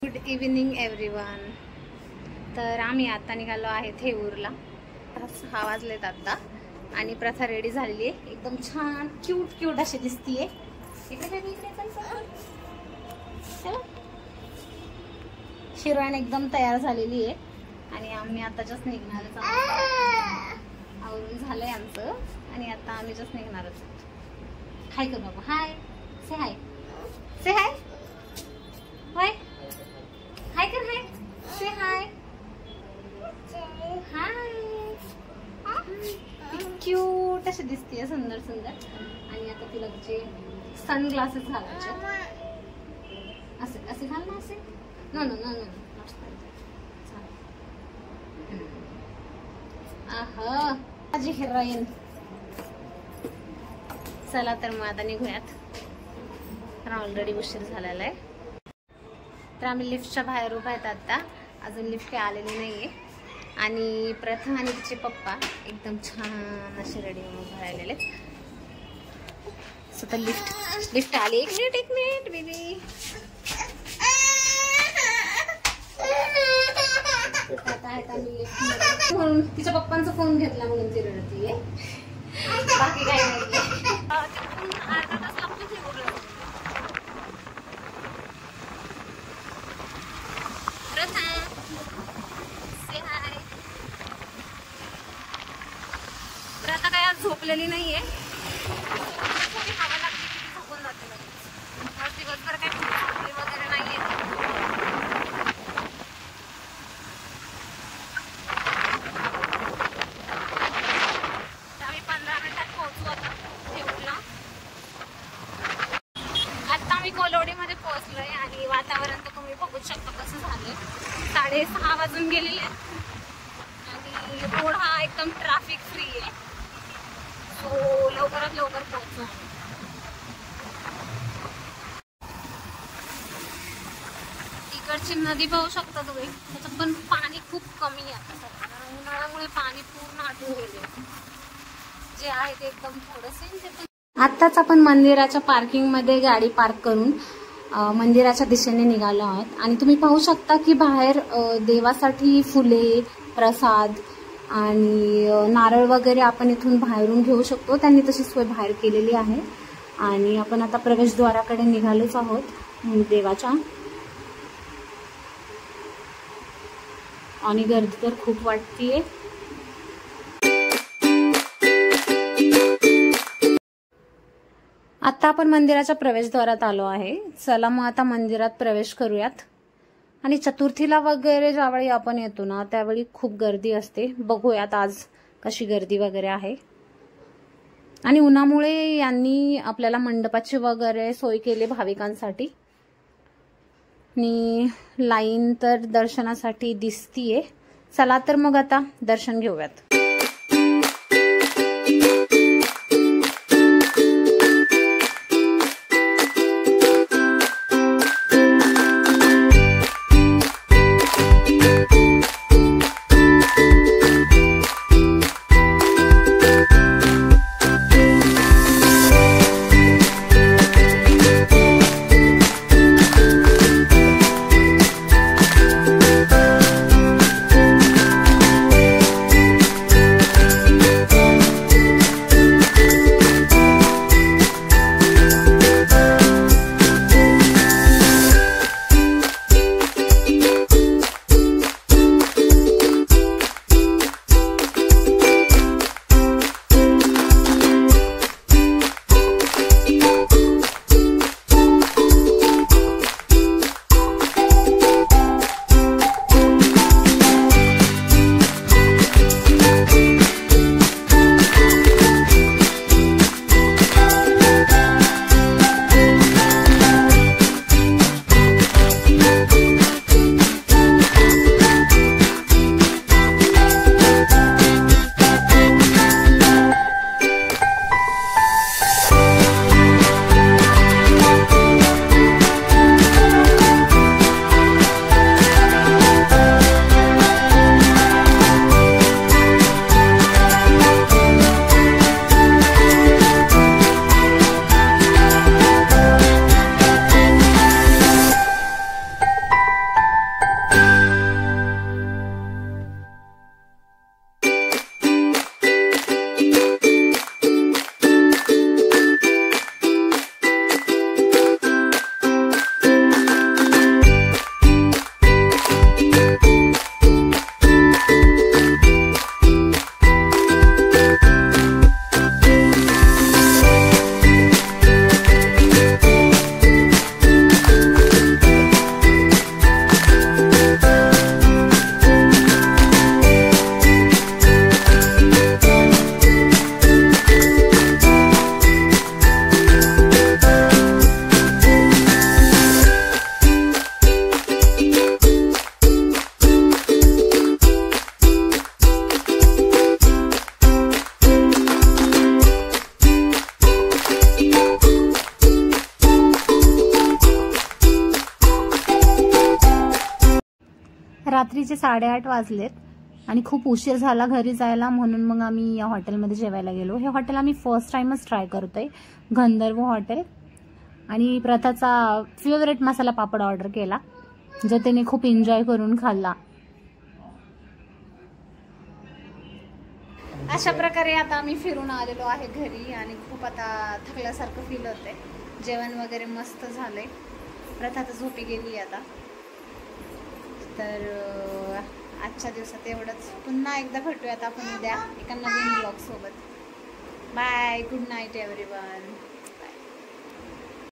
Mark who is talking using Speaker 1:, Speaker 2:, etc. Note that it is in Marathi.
Speaker 1: Good evening everyone. तर आम्ही आता निघालो आहे थेऊरला. 6 वाजलेत आता आणि प्रथा रेडी झालेली आहे. एकदम छान क्यूट क्यूट अशी दिसतीये. शिराण एकदम तयार झालेली आहे आणि आम्ही आता जस्ट निघणारच आहोत. आवरून झालंय आमचं आणि आता आम्ही जस्ट निघणारच आहोत. हाय कर बाबा. हाय से हाय. से हाय. हाय हाय कर. हाय से हाय. हाय. क्यूट अशी दिसते, सुंदर सुंदर. आणि आता तिला तिचे सनग्लासेस घालायचे. असे असे घाल ना. असे नो नो नो नो. आहा माझी हिरोईन. चला तर मग आता निघूयात, कारण ऑलरेडी उशीर झालेला आहे. तर आम्ही लिफ्टच्या बाहेर उभा आहेत आता. अजून लिफ्ट काही आलेली नाहीये. आणि प्रथा आणि तिचे पप्पा एकदम छान असे रेडी उभे राहिलेले. सो तर लिफ्ट आली. एक मिनिट बेबी. म्हणून तिच्या पप्पांचा फोन घेतला म्हणून ती रडतीये. बाकी काही नाही. प्रथा काय आज झोपलेली नाहीये. हवा लागली की झोपून जाते. दिवसभर काय झोपली वगैरे नाहीये. आम्ही 15 मिनिटात पोहोचू आता थेऊरला. आता आम्ही कोलवडीमध्ये पोहोचलोय आणि वातावरण तर तुम्ही बघू शकता कसं झालंय. 6:30 वाजून गेलेले आणि रोड हा एकदम ट्रॅफिक फ्री आहे. सो लवकरात लवकर पोहोचू. इकडची नदी पाहू शकता तुम्ही. त्याच्यात पण पाणी खूप कमी आहे आता. उन्हाळ्यामुळे पाणी पूर्ण आटून गेले. जे आहे ते एकदम थोडंसं. आत्ताच आपण मंदिराच्या पार्किंग मध्ये गाडी पार्क करून मंदिराच्या दिशेने निघालो आहोत. आणि तुम्ही पाहू शकता की बाहेर देवासाठी फुले, प्रसाद आणि नारळ वगैरे आपण इथून बाहेरून घेऊ शकतो. त्यांनी तशी सोय बाहेर केलेली आहे. आणि आपण आता प्रवेशद्वाराकडे निघालोच आहोत देवाच्या. आणि गर्दी तर खूप वाटतीये. आता आपण मंदिराच्या प्रवेशद्वारात आलो आहे. चला मग आता मंदिरात प्रवेश करूयात. आणि चतुर्थीला वगैरे ज्यावेळी आपण येतो ना त्यावेळी खूप गर्दी असते. बघूयात आज कशी गर्दी वगैरे आहे. आणि उन्हामुळे यांनी आपल्याला मंडपाची वगैरे सोय केली भाविकांसाठी. आणि लाईन तर दर्शनासाठी दिसतीये. चला तर मग आता दर्शन घेऊयात. रात्रीचे 8:30 वाजलेत आणि खूप उशीर झाला घरी जायला, म्हणून मग आम्ही या हॉटेलमध्ये जेवायला गेलो. हे हॉटेल आम्ही फर्स्ट टाइमच ट्राय करतोय, गंधर्व हॉटेल. आणि प्रथाचा फेवरेट मसाला पापड ऑर्डर केला, जो त्याने खूप एन्जॉय करून खाल्ला. अशा प्रकारे आता आम्ही फिरून आलेलो आहे घरी आणि खूप आता थकल्यासारखं फील होतंय. जेवण वगैरे मस्त झालंय. प्रथा तर झोपी गेली आता. तर आजच्या दिवसात एवढंच. पुन्हा एकदा भेटूयात आपण उद्या एका नवीन ब्लॉग सोबत. Bye, good night everyone.